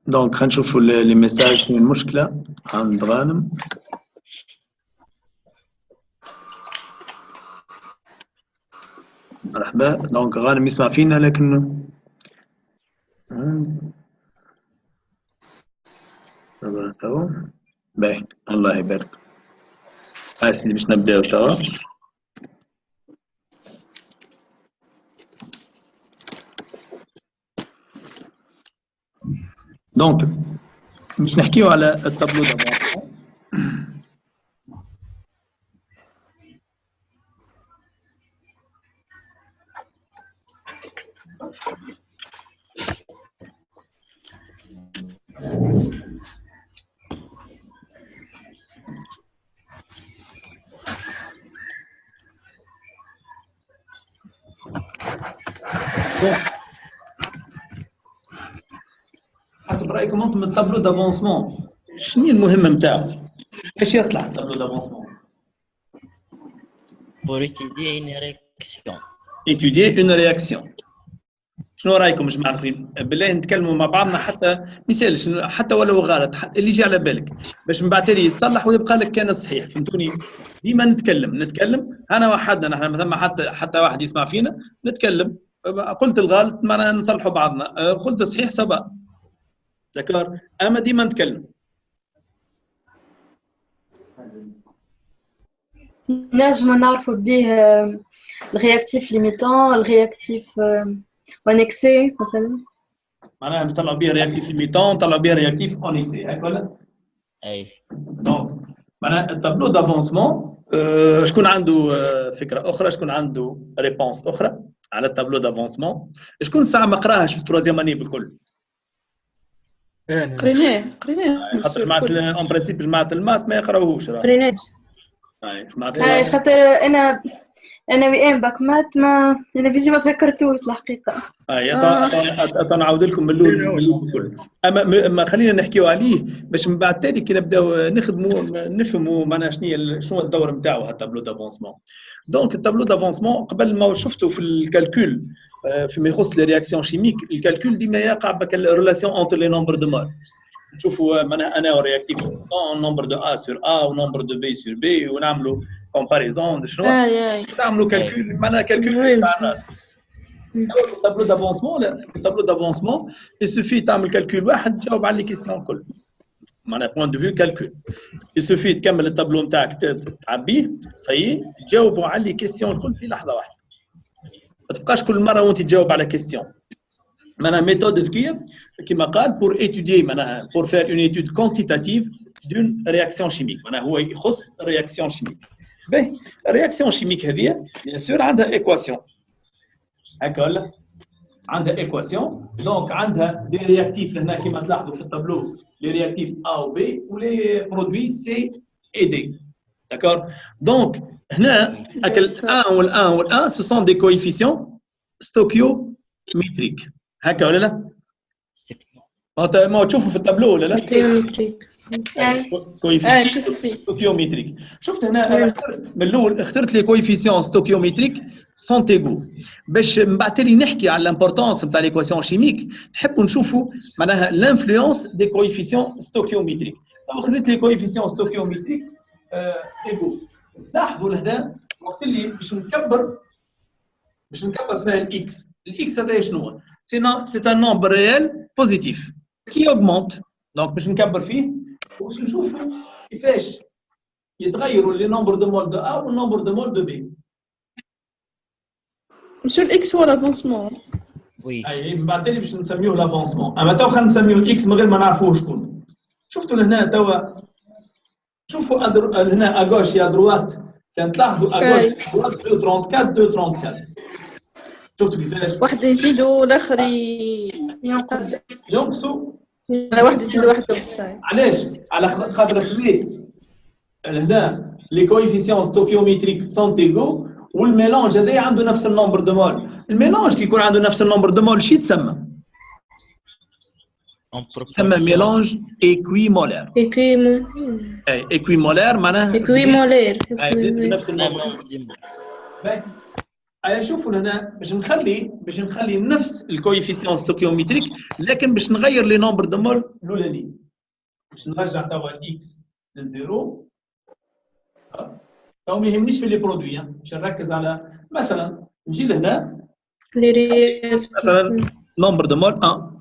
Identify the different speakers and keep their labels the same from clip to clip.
Speaker 1: دونك خلينا نشوفوا لي ميساج فين المشكله عند غانم. مرحبا. دونك غانم يسمع فينا لكن باهي الله يبارك. هاي سيدي باش نبداو توا. دونك باش نحكيو على التابلو دافونسمون. حسب رايكم انتم التابلو دافونسمون شنو المهم نتاعو؟ ايش يصلح التابلو دافونسمون؟
Speaker 2: Pour étudier une réaction.
Speaker 1: étudier une réaction. شنو رايكم جماعه الاخرين؟ بالله نتكلموا مع بعضنا حتى مثال شنو حتى ولو غلط اللي يجي على بالك باش من بعد تالي يتصلح ويبقى لك كان الصحيح. فهمتوني؟ ديما نتكلم انا وحدنا نحن مثلا حتى واحد يسمع فينا نتكلم. قلت الغلط ما نصلحوا بعضنا، قلت الصحيح سواء. دكار اما ديما نتكلم.
Speaker 3: نجم نعرفوا به الرياكتيف ليميتون، الرياكتيف اونكسي مثلا.
Speaker 1: معناها نطلعوا بها رياكتيف ليميتون، نطلعوا بها رياكتيف اونكسي، هيك ولا؟
Speaker 2: اي.
Speaker 1: دونك معناها التابلو دافونسمون شكون عنده فكره اخرى، شكون عنده ريبونس اخرى على التابلو دافونسمون؟ شكون الساعه ما قراهاش في التروازيام اني بالكل؟
Speaker 4: قريناه
Speaker 1: خاطر جماعه اون برينسيپ جماعه المات ما يقراوهوش راه.
Speaker 4: قريناه.
Speaker 3: خاطر انا وئام باكمات ما انا بيجي ما تذكرتوش الحقيقه.
Speaker 1: نعاود لكم من الاول الكل. اما خلينا نحكيو عليه باش من بعد تالي كي نبداو نفهموا معناها شنو الدور نتاعو التابلو دافونسمون. دونك التابلو دافونسمون قبل ما شفتوا في الكالكول فيما يخص لي رياكسيون شيميك، الكالكول ديما يقع بك الريلاسيون انتر لي نومبر دو مول. نشوفوا معناها انا ورياكتيف نومبر دو ا سور ا ونومبر دو بي سور بي ونعملوا كومباريزون شنو نعملوا كالكول معناها كالكول تاع الناس. التابلو دافونسمون التابلو دافونسمون يسوفي تعمل كالكول واحد تجاوب على لي كيستيون الكل معناها بوان دو فيو كالكول. يسوفي تكمل التابلو نتاعك تعبيه صحيح تجاوبوا على لي كيستيون الكل في لحظه واحده. ما تبقاش كل مره وانت تجاوب على كيستيون. معناها ميثود ذكيه كما قال بور ايتوديي معناها بور فير اون ايتود كونتيتاتيف دون رياكسيون شيميك. معناها هو يخص رياكسيون شيميك. باهي الرياكسيون شيميك هذه بيان سور عندها ايكواسيون هكا ولا؟ عندها ايكواسيون. دونك عندها دي رياكتيف هنا كما تلاحظوا في التابلو لي رياكتيف ا و بي ولي برودوي سي اي دي. داكور. دونك هنا ال1 وال1 سو سون دي كويفيسيون ستوكيوميتريك هكا ولا لا؟ ما تشوفوا في التابلو ولا لا؟
Speaker 4: ستوكيوميتريك.
Speaker 1: كويفيسيون ستوكيوميتريك. شفت هنا انا من الاول اخترت لي كويفيسيون ستوكيوميتريك سون تيغو باش من بعد تالي نحكي على الامبورطونس نتاع ليكواسيون شيميك. نحبوا نشوفوا معناها لانفلونس دي كويفيسيون ستوكيوميتريك. لو خذيت لي كويفيسيون ستوكيوميتريك تيغو لاحظوا لهنا وقت اللي باش نكبر فيها الاكس هذا شنو هو؟ سي ان نومبر ريال بوزيتيف كي اوغمونت. دونك باش نكبر فيه باش نشوفوا كيفاش يتغيروا لي نومبر دو مول دو ا والنومبر دو مول دو بي.
Speaker 4: مش الاكس هو لافونسمون.
Speaker 2: وي.
Speaker 1: اي من بعد تالي باش نسميوه لافونسمون. اما تو خلينا نسميوه الاكس من غير ما نعرفوه شكون. شفتوا لهنا توا شوفوا هنا اغوش يا دروات كان تلاحظوا اغوش دروات 234 شفتوا كيفاش؟
Speaker 4: واحد يزيدوا والاخر
Speaker 1: ينقصوا.
Speaker 4: واحد يزيد واحد ينقص.
Speaker 1: علاش؟ على خاطر خليت هنا لي كويفيسيون ستوكيوميتريك سون تيغو والميلانج هذا عنده نفس النمبر دو مول. الميلانج كي يكون عنده نفس النمبر دو مول شي تسمى؟ تسمى ميلانج ايكويمولير. ايكويمولير معناها
Speaker 4: ايكويمولير
Speaker 1: نفس النمبر. شوفوا هنا باش نخلي نفس الكويفيسيون ستوكيومتريك لكن باش نغير لي نومبر دو مول الاولانيين باش نرجع توا اكس للزيرو. تو ما يهمنيش في لي برودوي باش نركز على مثلا نجي لهنا مثلا نومبر دو مول 1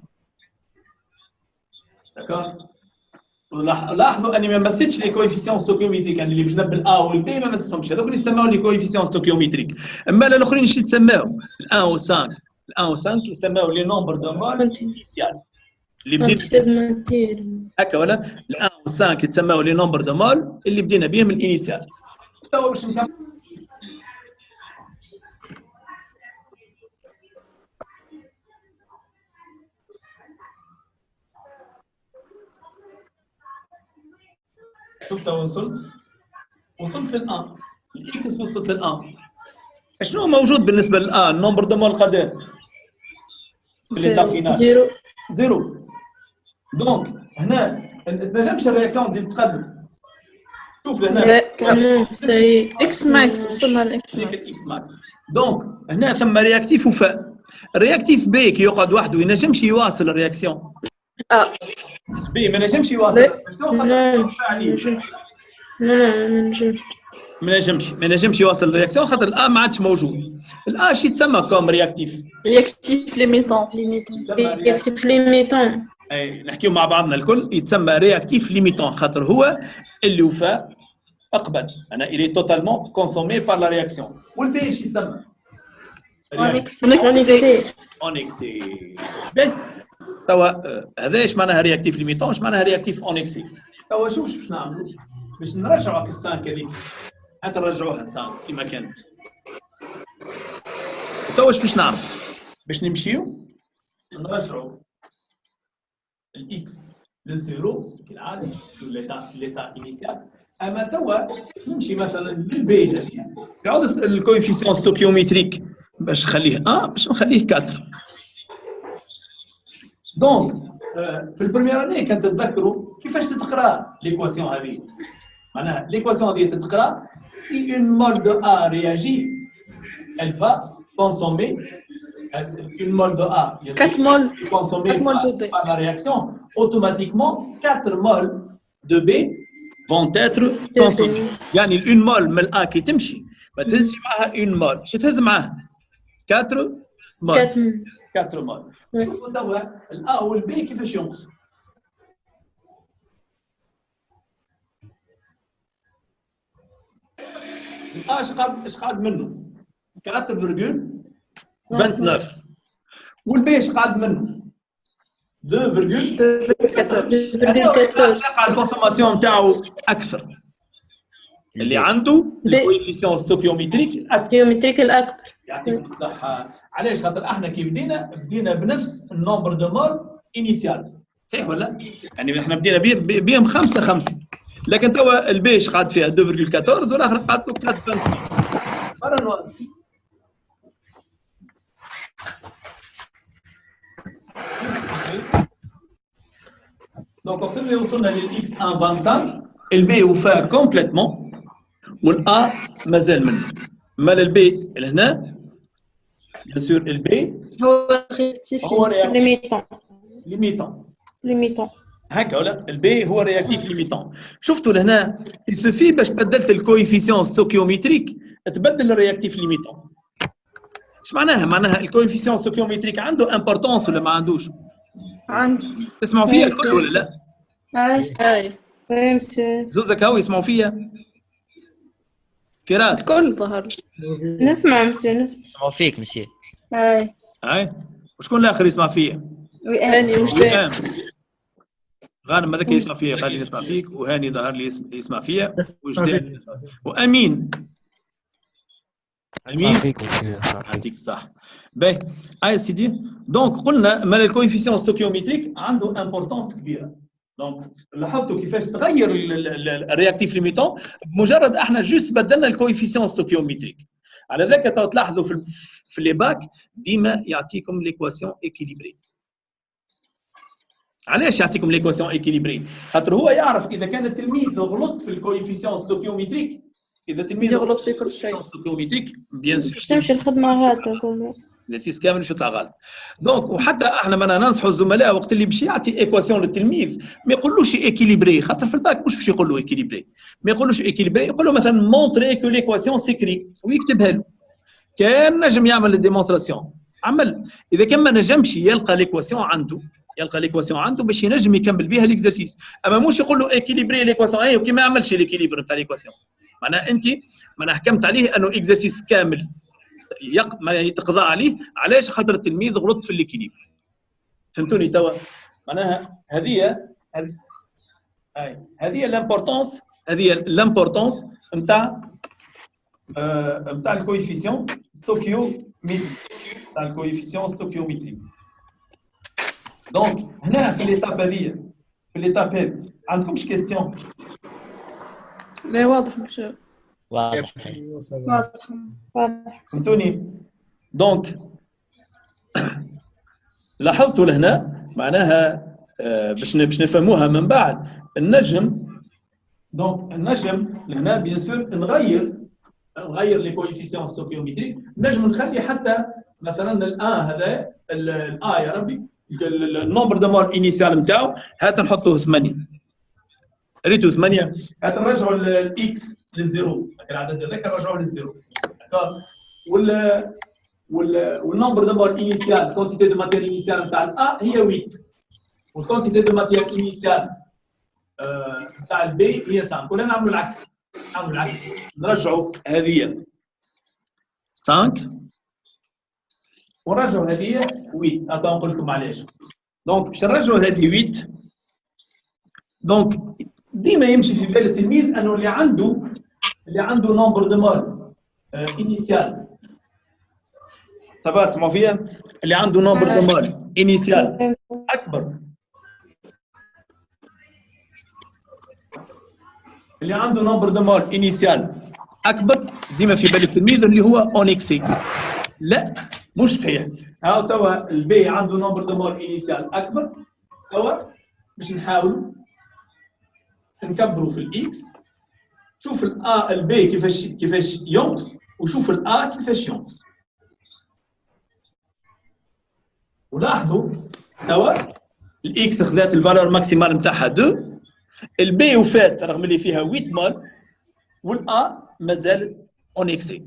Speaker 1: داكور. لاحظوا اني ما مسيتش لي كويفيسيون ستوكيومتريك يعني اللي باش نبدا ا والبي ما مسيتهمش هذوك اللي يسموا لي كويفيسيون ستوكيومتريك. اما الاخرين شنو يتسماو؟ ال1 و5 ال1 و5 يسماو لي نومبر دو مول انيسيال اللي بدينا هكا ولا ال1 و5 يتسماو لي نومبر دو مول اللي بدينا بهم الانيسيال. توا باش نكمل شوف تو وصلت للان الاكس وصلت للان. شنو موجود بالنسبه للان؟ النومبر دو مول قدام
Speaker 4: زيرو.
Speaker 1: زيرو. دونك هنا ما تنجمش الرياكسيون تزيد تقدم. شوف لهنا
Speaker 4: اكس ماكس وصلنا لاكس ماكس.
Speaker 1: دونك هنا ثم رياكتيف وفاء. الرياكتيف بي كي يقعد وحده ينجمش يواصل الرياكسيون. بي ما نجمش يواصل الرياكسيون ما نجمش يواصل الرياكسيون خاطر الان ما عادش موجود. الان شي يتسمى كوم رياكتيف
Speaker 4: ليميتون.
Speaker 3: رياكتيف ليميتون.
Speaker 1: اي نحكيو مع بعضنا الكل يتسمى رياكتيف ليميتون خاطر هو اللي وفاء اقبل انا الي توتالمون كونسومي بار لا رياكسيون. والبي ايش يتسمى؟ اونكسي. توا هذا ايش معناها رياكتيف ليميتون؟ ايش معناها رياكتيف اونكسي؟ توا شوف باش نعملوا باش نرجعوا السانك هذيك حتى نرجعوها السانك كما كانت. توا باش نعمل؟ باش نمشيو نرجعوا الاكس للزيرو كالعاده في ليتا انيسيال. اما توا نمشي مثلا للبي هذه يعود الكويفيسيون ستوكيومتريك باش نخليه 1 باش نخليه 4. دونك في البريمير اني كنت تتذكروا كيفاش تتقرا ليكواسيون هذه. معناها ليكواسيون هذه تتقرا سي اون مول دو ا رياجي elle va consommer une mole de A
Speaker 4: 4 moles
Speaker 1: consommée
Speaker 4: de B
Speaker 1: par la réaction, automatiquement 4 moles de B vont être consommés. يعني une mole من A كي تمشي ما تهزش معها une mole. شو تهز معها؟ 4 مول. 4 مول. شوفوا توا الA والB كيفاش ينقصوا. الA اش قاعد منه؟ 4,29 والB اش قاعد منه؟ 2,14. الكونسوماسيون نتاعو اكثر. اللي عنده الكويفيسيون ستوكيومتريك
Speaker 3: الاكبر.
Speaker 1: يعطيك الصحه. علاش؟ خاطر احنا كي بدينا بنفس النومبر دو مول انيسيال. صحيح ولا؟ يعني احنا بدينا بهم 5 لكن توا البيش قعد فيها 2,14 والاخر قعد له 4,28 مرة نواصل. دونك وقت اللي وصلنا للاكس 1.25 البي وفاه كومبليتمون والا مازال منه. مال البي لهنا بيان سور البي
Speaker 3: هو رياكتيف ليميتون
Speaker 1: هكا ولا البي هو رياكتيف ليميتون. شفتوا لهنا يسوفي باش بدلت الكويفيسيون ستوكيومتريك تبدل الرياكتيف ليميتون. ايش معناها؟ معناها الكويفيسيون ستوكيومتريك عنده امبورطونس ولا ما عندوش؟
Speaker 4: عنده.
Speaker 1: تسمعوا فيها الكل ولا لا؟
Speaker 4: اي
Speaker 1: زوزك هاو يسمعوا فيها؟ فراس
Speaker 4: الكل ظهر.
Speaker 3: نسمع مسيو
Speaker 2: نسمعوا فيك مسيو.
Speaker 1: اي وشكون الاخر يسمع فيا؟
Speaker 4: هاني وجدان.
Speaker 1: غانم هذاك يسمع فيا خليني نسمع فيك وهاني ظهر لي يسمع فيا وجدان يسمع فيا وامين. امين يعطيك الصح. باهي هاي سيدي. دونك قلنا مال الكويفيسيون ستوكيومتريك عنده امبورطونس كبيره. دونك لاحظتوا كيفاش تغير الرياكتيف ليميتون بمجرد احنا جوست بدلنا الكويفيسيون ستوكيومتريك. على ذاك تلاحظوا في لي باك ديما يعطيكم ليكواسيون ايكيليبري. علاش يعطيكم ليكواسيون ايكيليبري؟ خاطر هو يعرف اذا كان التلميذ غلط في الكويفيسيون ستوكيومتريك اذا تلميذ
Speaker 4: يغلط في كل شيء
Speaker 1: ستوكيوميتريك بيان سور
Speaker 3: باش تمشي الخدمه هذا كله
Speaker 1: الاكزرسيس كامل باش يطلع غلط. دونك وحتى احنا ما ننصحوا الزملاء وقت اللي باش يعطي ايكواسيون للتلميذ ما يقولوش ايكيليبري، خاطر في الباك مش باش يقول له ايكيليبري، ما يقولوش ايكيليبري، يقول له مثلا مونطري كو ليكواسيون سيكري ويكتبها له. كان نجم يعمل الديمونستراسيون عمل، اذا كان ما نجمش يلقى ليكواسيون عنده باش ينجم يكمل بها الاكزرسيس، اما مش يقول له ايكيليبري ليكواسيون اي وكي ما يعملش ليكيليبر نتاع ليكواسيون، معناها انت معناها حكمت عليه انه اكزرسيس كامل ما يتقضى عليه. علاش؟ خاطر التلميذ غلط في الليكيليبر. فهمتوني توا؟ معناها هذه لامبورطونس نتاع الكويفيسيون ستوكيوميتري. دونك هنا في ليتاب هذه عندكمش كيستيون؟
Speaker 4: لا واضح مش
Speaker 2: واضح.
Speaker 1: فهمتوني؟ دونك لاحظتوا لهنا معناها باش نفهموها من بعد النجم. دونك النجم لهنا بيان سور نغير لي كويفيسيون ستوكيوميتريك، نجم نخلي حتى مثلا الان هذا الان يا ربي النومبر دو مول انيسيال نتاعو هات نحطوه 8 ريتو 8 هات نرجعوا الاكس للزيرو، العدد هذاك نرجعوه للزيرو داكور. والنومبر دو مول انيسيال كونتيتي دو ماتير انيسيال نتاع الأ هي 8 والكونتيتي دو ماتير انيسيال نتاع البي هي 5. ولا نعملوا العكس، نرجعوا هذه 5 ونرجعوا هذه 8. أبغى نقول لكم علاش. دونك باش نرجعوا هذه 8 دونك ديما يمشي في بال التلميذ انه اللي عنده نومبر دو مول انيسيال صبات تسمعوا فيها، اللي عنده نومبر دو مول انيسيال اكبر، اللي عنده نومبر دو مول انيسيال اكبر ديما في بال التلميذ اللي هو اون اكسي. لا مش صحيح. هاو توا البي عنده نومبر دو مول انيسيال اكبر، توا باش نحاولوا نكبروا في الاكس، شوف البي كيفاش ينقص وشوف الأ كيفاش ينقص. ولاحظوا توا الاكس خذات الفالور ماكسيمال نتاعها 2، البي وفات رغم اللي فيها 8 مول، والأ مازالت اون اكسي.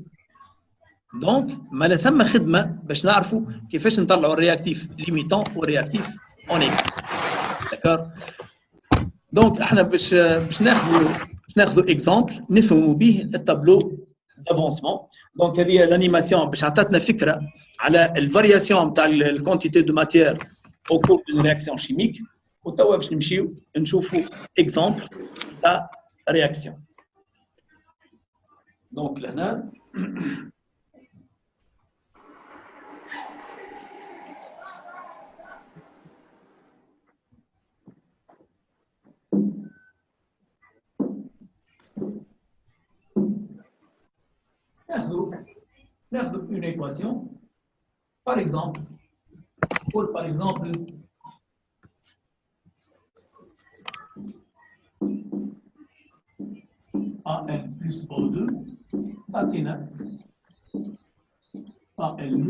Speaker 1: دونك ما ثم خدمه باش نعرفوا كيفاش نطلعوا الرياكتيف ليميتون والرياكتيف اون اكسي. داكور. دونك احنا باش ناخذوا اكزامبل نفهموا به التابلو دافونسمون. دونك هذه الانيماسيون باش عطاتنا فكره على الفارياسيون نتاع الكونتيتي دو ماتير او كور دو رياكسيون شيميك. وتوا باش نمشيو نشوفوا اكزامبل تاع رياكسيون. دونك لهنا ناخذ une équation par exemple AN plus O2 تعطينا AN2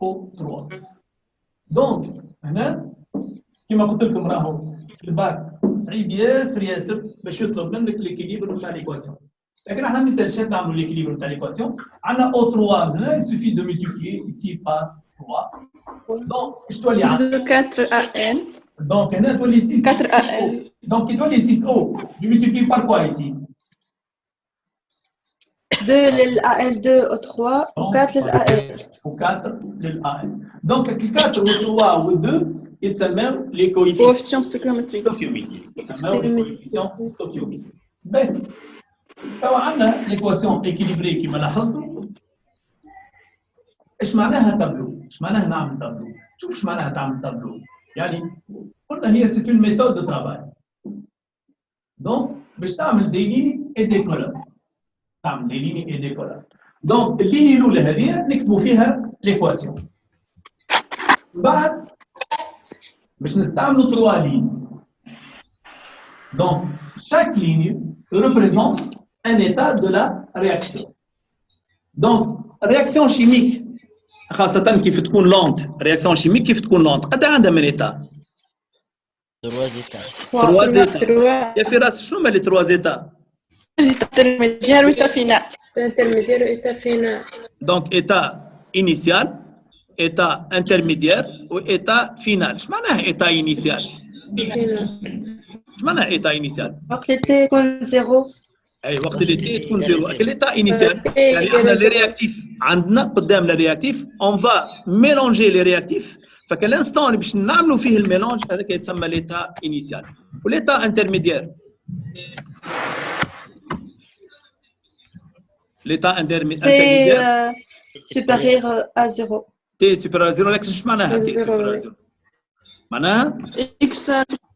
Speaker 1: O3. دونك هنا كما قلت لكم راهو الباك صعيب ياسر باش يطلب منك ليكيليبر نتاع ليكواسيون. لكن احنا ما نسالش نعملوا ليكيليبر نتاع ليكواسيون. عندنا O3 هنا يسوفي دو ملتيبليي ici par 3. دونك اش تولي عندنا
Speaker 4: 4 AN.
Speaker 1: دونك هنا تولي 6
Speaker 4: 4 AN.
Speaker 1: دونك تولي 6 O جو ملتيبليي par quoi ici
Speaker 3: 2 للAL2 O3 و4 للAL
Speaker 1: و4 للAL. دونك 4 و3 و2 يتسموا لي كويفيسيون ستوكيوميتريك. يتسموا لي كويفيسيون ستوكيوميتريك. باهي توا عندنا ليكواسيون ايكيليبري كما لاحظتوا. ايش معناها تابلو؟ ايش معناها نعمل تابلو؟ شوف ايش معناها تعمل تابلو. يعني قلنا هي سي اون ميثود دو ترافاي. دونك باش تعمل دي ليني اي دي كولوم. تعمل دي ليني اي دي كولوم. دونك الليني الاولى هذه نكتبوا فيها ليكواسيون. بعد باش نستعملوا 3 لين. دونك chaque ligne représente un état de la réaction. Donc, réaction chimique, خاصة كيف تكون lente, réaction chimique كيف تكون lente. قد عندها من état.
Speaker 2: 3 états.
Speaker 1: 3 états. يا فراس شنو هما les 3 états؟
Speaker 4: intermédiaire وإتا فينال.
Speaker 3: intermédiaire وإتا فينال.
Speaker 1: Donc, état initial, état intermédiaire ou état final. ايش معناه état initial؟ ايش معناه état initial؟
Speaker 3: وقت اللي تي يكون زيرو.
Speaker 1: اي وقت اللي تي تكون زيرو. l'état initial يعني احنا les réactifs عندنا قدام les réactifs on va mélanger les réactifs فكل l'instant اللي باش نعملوا فيه الميلانج هذاك يتسمى l'état initial. والétat intermédiaire l'état intermédiaire
Speaker 3: supérieur à 0.
Speaker 1: T supérieur à 0 لكن ايش معناها T supérieur à 0 معناها
Speaker 4: X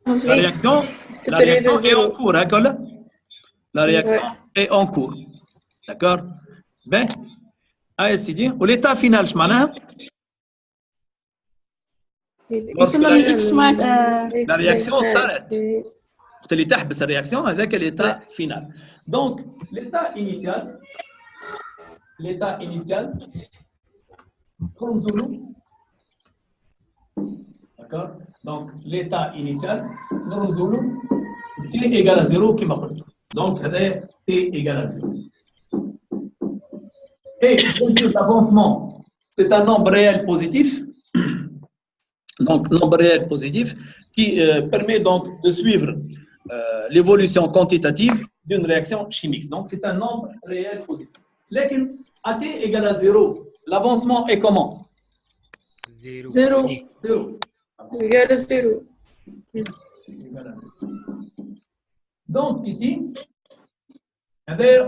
Speaker 1: la réaction est en cours هكا ولا la réaction est en cours d'accord ben يا سيدي والétat final ايش معناها
Speaker 4: يسمى X max.
Speaker 1: la réaction s'arrête وقت اللي تحبس الرياكسيون هذاك l'état final donc l'état initial d'accord donc l'état initial t égale à 0 كما قلت donc t égale à 0 et bien sûr l'avancement c'est un nombre réel positif donc nombre réel positif qui permet donc de suivre l'évolution quantitative d'une réaction chimique donc c'est un nombre réel positif lequel à t égale à 0 l'avancement est comment
Speaker 4: 0
Speaker 3: égale à 0
Speaker 1: donc ici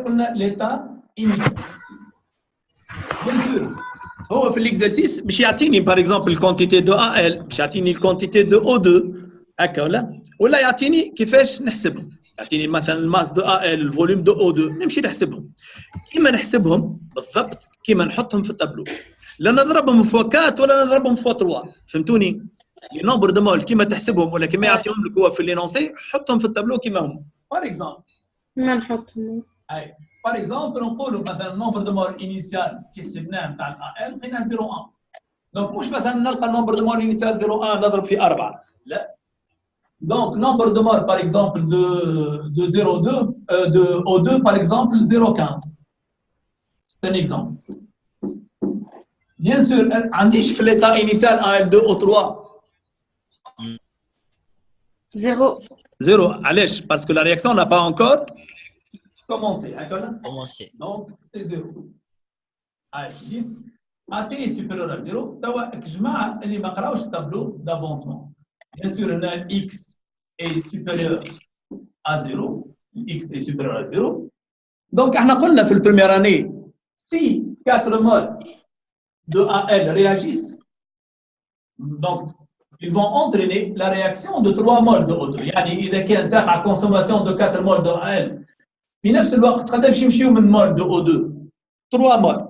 Speaker 1: on a l'état initial bien sûr هو في l'exercice باش يعطيني par exemple الكونتيتي دو AL باش يعطيني الكونتيتي دو O2 هكا ولا يعطيني كيفاش نحسبهم يعطيني مثلا الماس دو AL الفوليوم دو O2 نمشي نحسبهم كيما نحسبهم بالضبط كيما نحطهم في التابلو لا نضربهم في 4 ولا نضربهم في 3 فهمتوني لي نومبر دو مول كيما تحسبهم ولا كيما يعطيهم لك هو في لينونسي حطهم في التابلو كيما هم باغ اكزومبل
Speaker 3: ما نحطهم
Speaker 1: اي باغ اكزومبل نقولوا مثلا النومبر دو مول انيسيال كي حسبناه نتاع الAL لقيناه 0.1 دونك مش مثلا نلقى النومبر دو مول انيسيال 0.1 نضرب في 4 لا دونك نومبر دو مول باغ اكزومبل دو 0.2 دو O2 باغ اكزومبل 0.15 c'est un exemple bien sûr عنديش في l'état initial AL2 O3
Speaker 3: 0
Speaker 1: 0 علاش parce que la réaction n'a pas encore commencé
Speaker 2: Commencer.
Speaker 1: donc c'est 0 allez AT est supérieur à 0 توا كجماعه اللي ما قراوش التابلو d'avancement bien sûr on x est supérieur à 0 x est supérieur à 0 donc احنا قلنا في البريمير année si 4 moles de AL réagissent donc ils vont entraîner la réaction de 3 moles de O2 يعني إذا كان تقع consommation de 4 moles de AL في نفس الوقت قداش يمشيو من مول دو O2 3 مول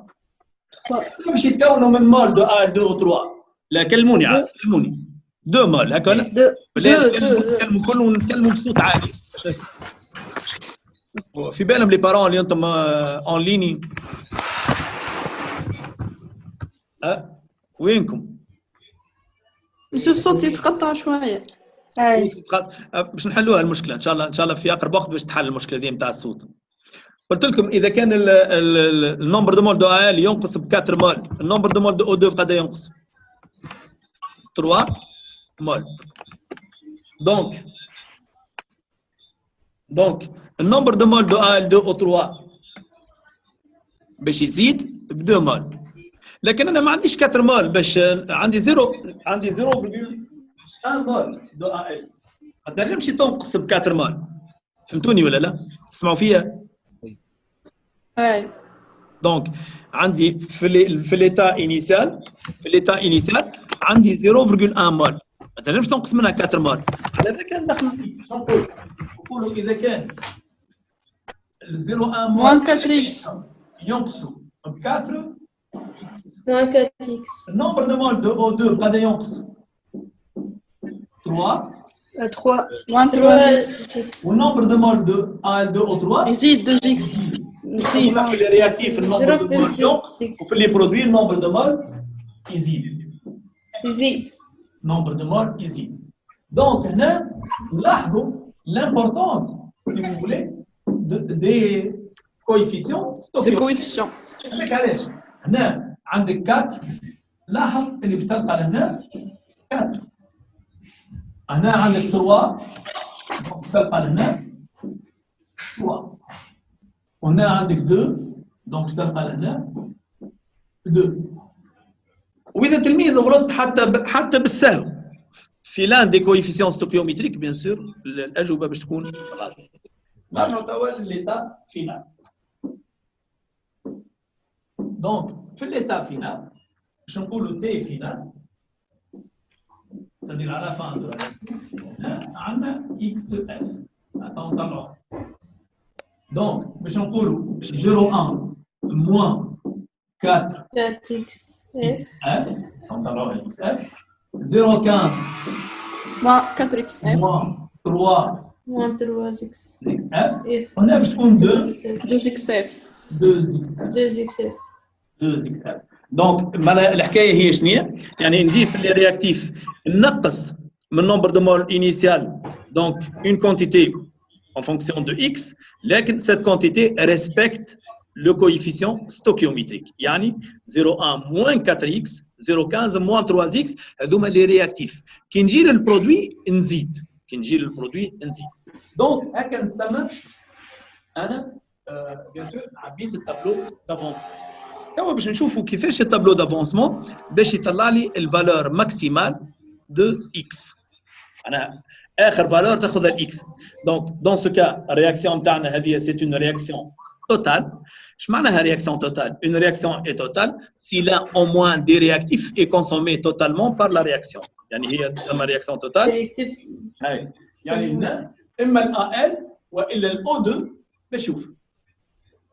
Speaker 1: باش يتكونوا من مول دو AL2 O3 لا كلموني عاد كلموني 2 مول هكا نتكلموا كل ونتكلموا بصوت عالي في بالهم لي بارون اللي انتم اون ليني وينكم
Speaker 4: مش الصوت يتقطع شويه
Speaker 1: باش نحلوها المشكله ان شاء الله في اقرب وقت باش تحل المشكله دي نتاع الصوت قلت لكم اذا كان النومبر دو مول دو AL ينقص ب 4 مول النومبر دو مول دو O2 بقدر ينقص 3 مول دونك النومبر دو مول دو AL2 O3 باش يزيد ب 2 مول لكن انا ما عنديش 4 مول باش عندي 0.1 مول دو AL ما تنجمش تنقص ب 4 مول فهمتوني ولا لا؟ تسمعوا فيا؟
Speaker 4: اي
Speaker 1: دونك عندي في l'état initial عندي 0.1 مول ما تنجمش تنقص منها 4 مول على ذاك ندخل شنو نقولوا اذا كان 0.1 مول
Speaker 4: 4 x
Speaker 1: ينقصوا ب 4
Speaker 3: moins 4x
Speaker 1: النومبر دو مول دو O2 بقدر ينقص 3
Speaker 3: 3
Speaker 4: moins 3x.
Speaker 1: Le nombre de moles de A2 O3
Speaker 4: يزيد 2x. يزيد.
Speaker 1: في les réactifs le nombre de moles ينقص وفي les produits le nombre de moles يزيد. Nombre de moles يزيد. Donc هنا نلاحظوا l'importance si vous voulez des coefficients
Speaker 4: Des coefficients.
Speaker 1: علاش؟ هنا عندك 4 لاحظ اللي باش تلقى لهنا 4 هنا عندك 3 دونك تلقى لهنا 3 وهنا عندك 2 دونك تلقى لهنا 2 واذا تلميذ غلط حتى بالسهو في لان دي كويفيسيون ستوكيومتريك بيان سور الاجوبه باش تكون غلط. نرجعوا توا لليتا فينال. دونك في الليتا فينال باش نقولوا تي فينال c'est-à-dire à la fin de عندنا اكس اف نطلعوه. دونك باش نقولوا 0 1 موان 4
Speaker 3: 4x f
Speaker 1: نطلعوها الاكس اف 0 15
Speaker 4: moins 4x.
Speaker 1: موان 3
Speaker 3: moins 3x
Speaker 1: f هنا باش تكون
Speaker 4: 2xf.
Speaker 3: 2x f.
Speaker 1: دونك الحكايه هي شنو؟ يعني نجي في الرياكتيف نقص من نومبر دو مول انيسيال دونك اون كونتيتي en fonction de x لكن cette quantité respecte le coefficient stoichiométrique يعني 0,1 moins 4x 0,15 moins 3x هذوما لي رياكتيف كي نجي للبرودوي نزيد دونك هكا نسمى انا بيان سور عبيت التابلو دافونسمون. توا باش نشوفوا كيفاش التابلو دافونسمون باش يطلع لي الفالور ماكسيمال دو اكس. انا اخر فالور تاخذها الاكس. دونك دون سو كا الرياكسيون تاعنا هذه سي اون رياكسيون توتال. اش معناها رياكسيون توتال؟ اون رياكسيون اي توتال سي لا او موان دي رياكتيف اي كونسومي توتالمون بار لا رياكسيون. يعني هي تسمى رياكسيون توتال. هاي يعني هنا اما الا ال والا الاو 2 باش نشوف.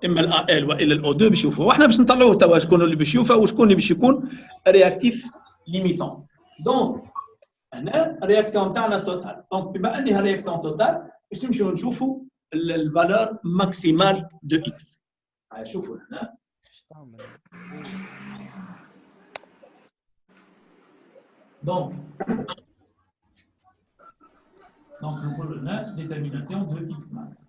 Speaker 1: اما الا ال والا الاو 2 باش نشوفوا. واحنا باش نطلعوه توا شكون اللي باش يشوفه وشكون اللي باش يكون رياكتيف ليميتون. دونك هنا الرياكسيون تاعنا توتال. دونك بما انها رياكسيون توتال باش نمشيو نشوفوا الفالور ماكسيمال دو اكس. هاي شوفوا هنا. دونك نقولوا هنا ديترميناسيون دو اكس ماكس.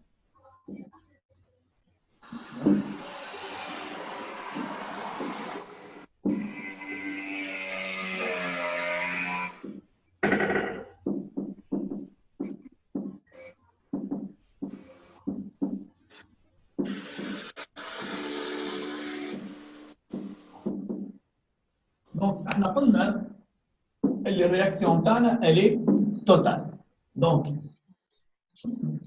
Speaker 1: دونك احنا قلنا اللي الرياكسيون تاعنا الي توتال. دونك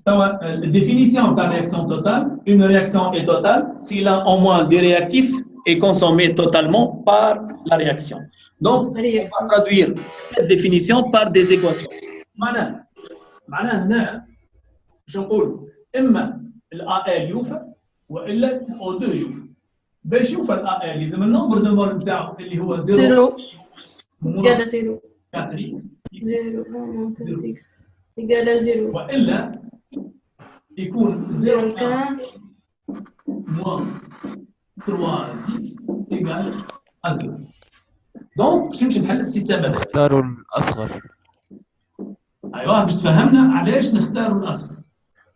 Speaker 1: توا الديفينيسيون تاع رياكسيون توتال une réaction est totale si l'un au moins des réactifs est consommé totalement par la réaction. Donc on va traduire cette définition par des équations. معناها هنا باش نقول اما الA يوفى والا الO2 يوفى. باش يوفى الA لازم النمبر دو مول نتاعو اللي هو 0
Speaker 3: égale à 0
Speaker 1: 4x
Speaker 3: 0 moins 4x égale à 0
Speaker 1: والا يكون 0 moins 3x égale à 0. دونك باش نمشي نحل السيستم هذا.
Speaker 2: نختاروا الأصغر.
Speaker 1: ايوه باش تفهمنا علاش نختاروا الأصغر.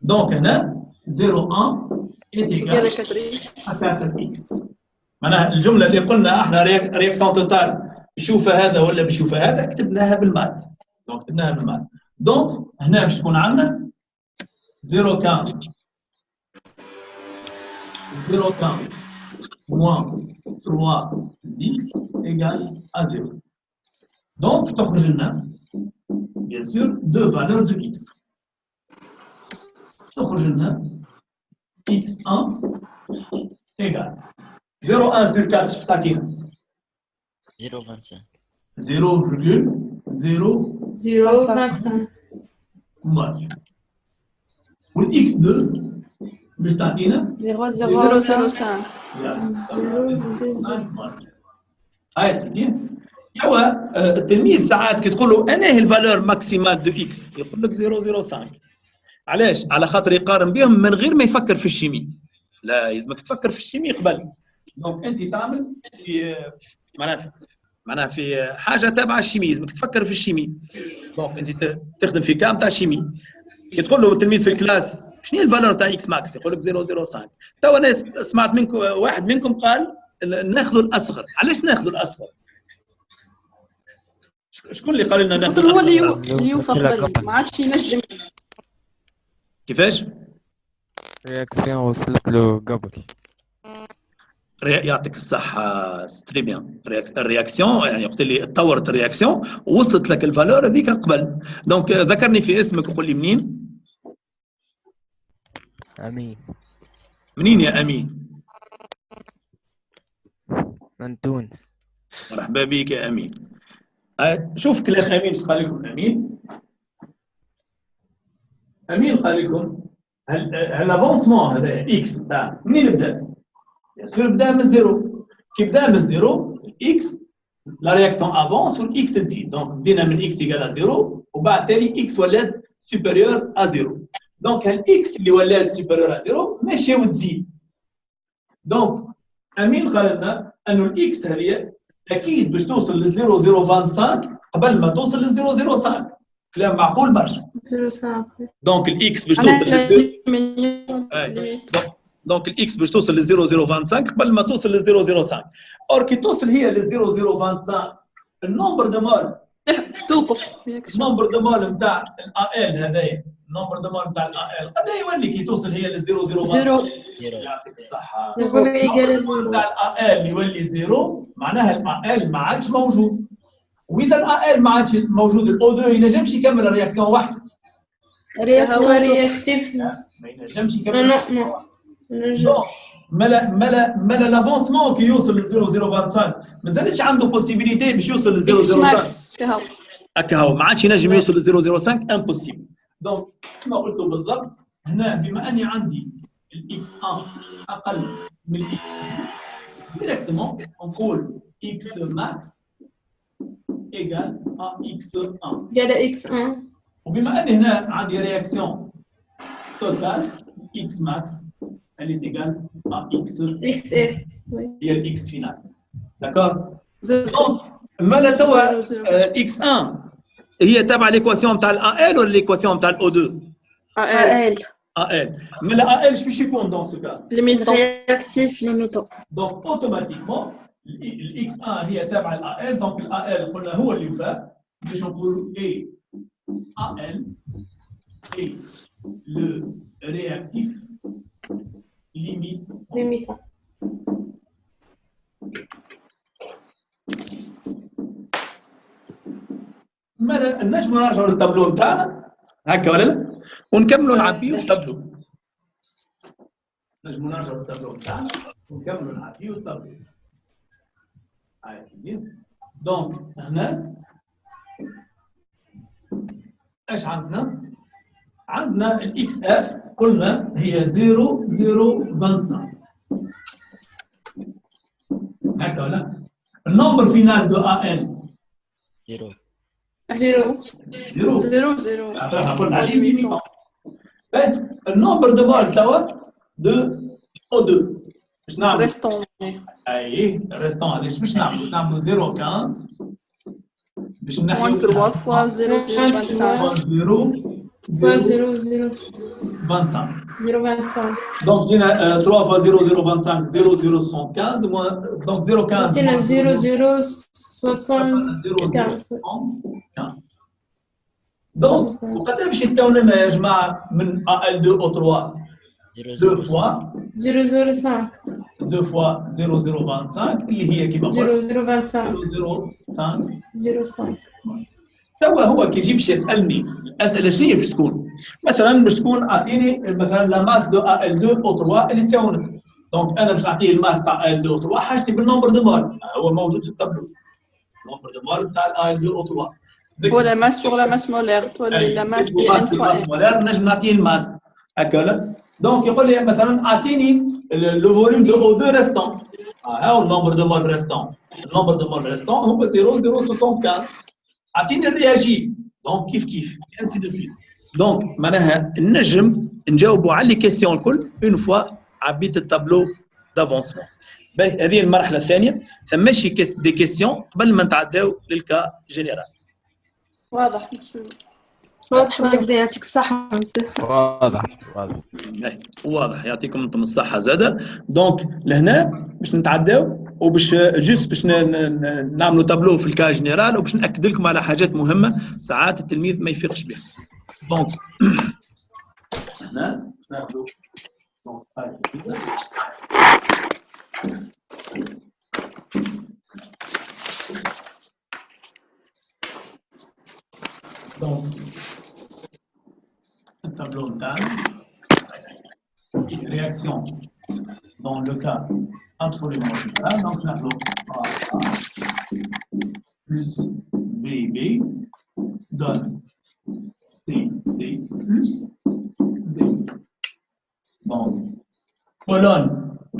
Speaker 1: دونك هنا 0,1
Speaker 4: égale à
Speaker 1: égale
Speaker 4: 4x.
Speaker 1: à 4x. معناها الجملة اللي قلنا احنا رياكسيون توتال بشوفها هذا ولا بشوفها هذا كتبناها بالمات. دونك كتبناها بالمات. دونك هنا باش تكون عندنا 0,15 moins 3x égale à 0. Donc تخرج لنا bien sûr deux valeurs de x. تخرج لنا x1 égale 0,1 sur 4 شفت تعطينا
Speaker 2: 0,25.
Speaker 3: 0,25
Speaker 1: ماشي. والx2 باش تعطينا
Speaker 4: 0,05.
Speaker 1: هاي سيدي توا التلميذ ساعات كي تقول له انا هي الفالور ماكسيمال دو اكس يقول لك 0.05. علاش؟ على خاطر يقارن بهم من غير ما يفكر في الشيمي. لا يلزمك تفكر في الشيمي قبل. دونك انت تعمل في معناها في حاجه تابعه الشيمي، لازمك تفكر في الشيمي. دونك انت تخدم في كام تاع شيمي. كي تقول له التلميذ في الكلاس شنو هي الفالور تاع اكس ماكس يقول لك 0.05. توا انا سمعت منكم واحد منكم قال ناخذوا الاصغر. علاش ناخذوا الاصغر؟ شكون اللي قال لنا ناخذ
Speaker 4: خاطر هو اللي يوفى قبل ما عادش ينجم.
Speaker 1: كيفاش؟
Speaker 2: رياكسيون وصلت له قبل.
Speaker 1: يعطيك الصحة ستري بيان. الرياكسيون يعني وقت اللي تطورت الرياكسيون وصلت لك الفالور هذيك قبل. دونك ذكرني في اسمك وقول لي منين؟
Speaker 2: امين.
Speaker 1: منين يا امين؟
Speaker 2: من تونس.
Speaker 1: مرحبا بك يا امين. شوف كلام امين ايش قال لكم امين؟ امين قال لكم هالافونسمون هذا اكس تاع منين بدا؟ يصير بدا من الزيرو. كي بدا من الزيرو اكس لا رياكسيون افونس والاكس تزيد. دونك بدينا من اكس ايكال زيرو وبعد تالي اكس ولات سوبيريور ا زيرو. دونك هالاكس اللي ولات سوبيريور ا زيرو ماشيه وتزيد. دونك امين قال لنا انه الاكس هذه اكيد باش توصل ل 0.025 قبل ما توصل ل 0.05. كلام معقول برشا.
Speaker 3: 0.5.
Speaker 1: دونك الاكس باش توصل ل دونك الاكس باش توصل ل 0.025 قبل ما توصل ل 0.05. اور كي توصل هي ل 0.025 النمبر دو مول
Speaker 4: توقف.
Speaker 1: النمبر دو مول نتاع ال هذايا النمبر دو مول نتاع ال قد يولي كي توصل هي ل 0.0 يعطيك الصحة. النمبر نتاع ال يولي 0 معناها ال ما عادش موجود. واذا ال ما عادش موجود الاو 2 ينجمش يكمل الرياكسيون وحده.
Speaker 3: رياكسيون رياكتيف
Speaker 1: ما ينجمش يكمل.
Speaker 3: نو
Speaker 1: مالا لافونسمون كي يوصل ل 0.025 مازالش عنده بوسيبيليتي باش يوصل ل 0.05. هكا هو ما عادش ينجم يوصل ل 0.05 امبوسيبل. دونك كما قلت بالضبط هنا بما اني عندي الاكس 1 اقل من الاكس ديريكتومون نقول اكس ماكس ايجال اكس 1
Speaker 3: قال اكس 1.
Speaker 1: وبما اني هنا عندي رياكسيون توتال اكس ماكس elle est égale à x هي الاكس فينال. داكور. مالا توا اكس 1 هي تابعه ليكواسيون نتاع الا ال ولا ليكواسيون نتاع الاو 2؟
Speaker 3: ال.
Speaker 1: مالا ال اش باش يكون دون سو كا؟
Speaker 4: ليميتون.
Speaker 3: رياكتيف ليميتون.
Speaker 1: دونك اوتوماتيكمون الاكس 1 هي تابعه ال دونك ال قلنا هو اللي وفى باش نقولوا اي ال اي لو رياكتيف
Speaker 3: ليميتون.
Speaker 1: مالا نجموا نرجعوا للتابلو نتاعنا هكا ولا لا؟ ونكملوا نعبيو التابلو. نجموا نرجعوا للتابلو نتاعنا ونكملوا نعبيو التابلو. هاي سيدي. دونك هنا ايش عندنا؟ عندنا الاكس اف قلنا هي 0.025 هكا ولا؟ النمبر فينال دو ان
Speaker 2: 0.
Speaker 4: 0.
Speaker 1: قلنا عليه ليميتون. النمبر دو مول توا دو او 2 باش نعملوا
Speaker 4: ريستون.
Speaker 1: اي ريستون هذاك باش نعملوا 0.15 باش نحيو
Speaker 4: 3 fois 0.025.
Speaker 3: 0.25.
Speaker 1: Donc, 3 fois 0,025, 0,075, donc 0,15.
Speaker 3: قلنا 0.075.
Speaker 1: Donc, وقداش باش يتكون لنا يا جماعه من ال2 او 3 2 fois
Speaker 3: 0.05.
Speaker 1: 2 fois 0,025 اللي هي كيما قلت 0,05. توا هو كي يجي باش يسالني الاسئله شنو باش تكون؟ مثلا باش تكون اعطيني مثلا لا ماس دو ال 2 او 3 اللي تكونت. دونك انا باش نعطيه الماس تاع ال 2 او 3 حاجتي بالنمبر دو مول هو موجود في التابلو. النمبر دو مول تاع ال 2 او 3
Speaker 4: هو لا ماس سور لا ماس مولير تولي لا ماس بي ان فوا
Speaker 1: مولير نجم نعطيه الماس هكا ولا؟ دونك يقول لي مثلا اعطيني لو فوليوم دو او 2 ريستون ها النمبر دو مول ريستون النمبر دو مول ريستون هو 0.075 اعطيني الرياجي دونك كيف انسي دو سويت دونك معناها نجم نجاوبوا على لي كيسيون الكل اون فوا عبيت التابلو دافونسمون. هذه المرحله الثانيه ثماشي دي كيسيون قبل ما نتعداو للكا جينيرال.
Speaker 4: واضح
Speaker 3: واضح بالك يعطيك الصحة.
Speaker 2: واضح
Speaker 1: يعطيكم انتم الصحة زادة. دونك لهنا باش نتعداو وباش جوست باش نعملوا تابلو في الكا جينيرال وباش نأكد لكم على حاجات مهمة ساعات التلميذ ما يفيقش بها. دونك هنا ناخذوا donc le tableau d'âne, une réaction dans le cas absolument général, donc tableau A plus BB donne CC plus D. Donc, colonne,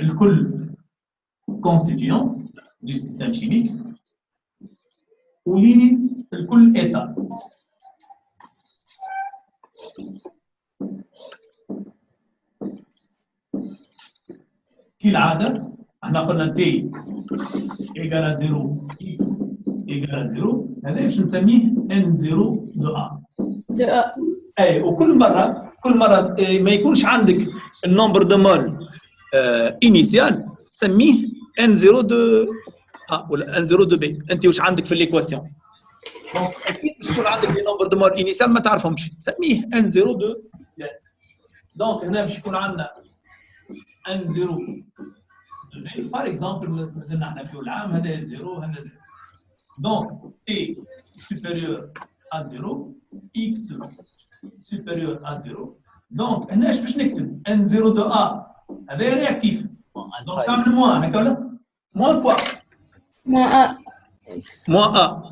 Speaker 1: le col constituant du système chimique, ou ligne, le col état. كالعادة احنا قلنا t égale à 0 x égale à 0 هذا باش نسميه n0 de a. اي وكل مرة ما يكونش عندك النمبر دو مول انيسيال سميه n0 de a ولا n0 de b. انت واش عندك في الايكواسيون؟ دونك اكيد باش يكون عندك لي نمبر دو مول انيسيال ما تعرفهمش سميه n0 de b. دونك هنا باش يكون عندنا n0 par exemple مثلا احنا في العام هذا 0 هذا 0 donc t supérieur à 0 x supérieur à 0 donc هنا ايش باش نكتب n0 de a هذا رياكتيف donc تعمل موان هكا ولا موان كوا
Speaker 3: موان ا
Speaker 1: موان ا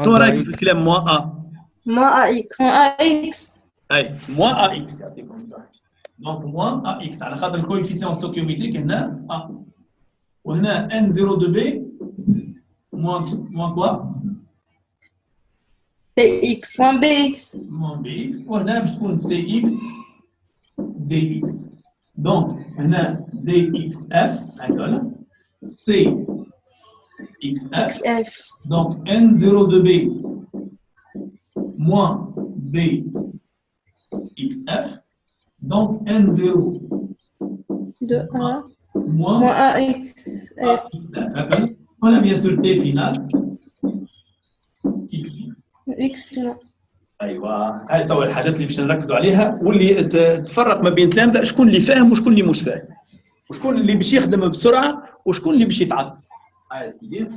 Speaker 1: شنو رايك في الكلام موان ا
Speaker 3: موان ا اكس موان ا اكس
Speaker 1: اي موان ا اكس يعطيكم الصحه donc moins AX على خاطر الكويفيسيون ستوكيومتريك هنا A وهنا N0 de B moins quoi
Speaker 3: BX moins BX
Speaker 1: moins BX وهنا باش تكون CX DX donc هنا DXF هكذا CXF donc N0 de B moins BXF donc N0
Speaker 3: de A moins AX.
Speaker 1: On a bien sûr T final. X.
Speaker 3: X final.
Speaker 1: ايوه هاي تو الحاجات اللي باش نركزوا عليها واللي تفرق ما بين التلامذه شكون اللي فاهم وشكون اللي مش فاهم وشكون اللي باش يخدم بسرعه وشكون اللي باش يتعب. هاي سيدي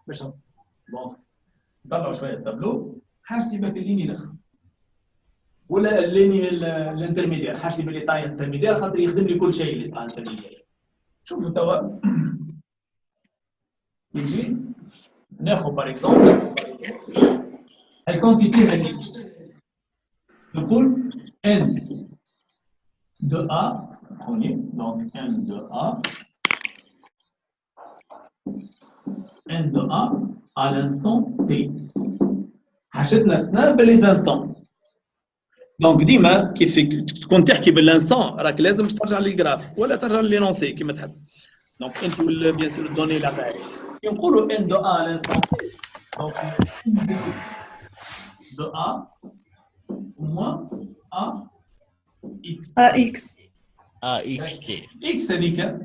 Speaker 1: باش بون نطلعوا شويه التابلو حاجتي بالك الليني الاخر ولا الليني الانترميدير حاجتي باللي طاي الانترميدير خاطر يخدم لي كل شيء اللي طاي الانترميدير. شوفوا توا نجي ناخذ باغ اكزومبل الكونتيتي هذه نقول n de a donc n de a n de a à l'instant t حاجتنا سنا بلي انستون دونك ديما كيف تكون تحكي بالانستون راك لازم ترجع للجراف ولا ترجع للينونسي كما تحب. دونك انت بيان سور الدوني اللي عطاها كي نقولوا ان دو ا على الانستون دونك دو ا موان ا اكس
Speaker 2: اكس تي
Speaker 1: اكس هذيك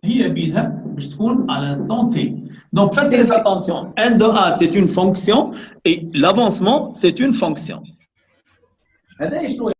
Speaker 1: هي بيدها باش تكون على الانستون تي. Donc faites très attention, n de a c'est une fonction et l'avancement c'est une fonction. هذا شنو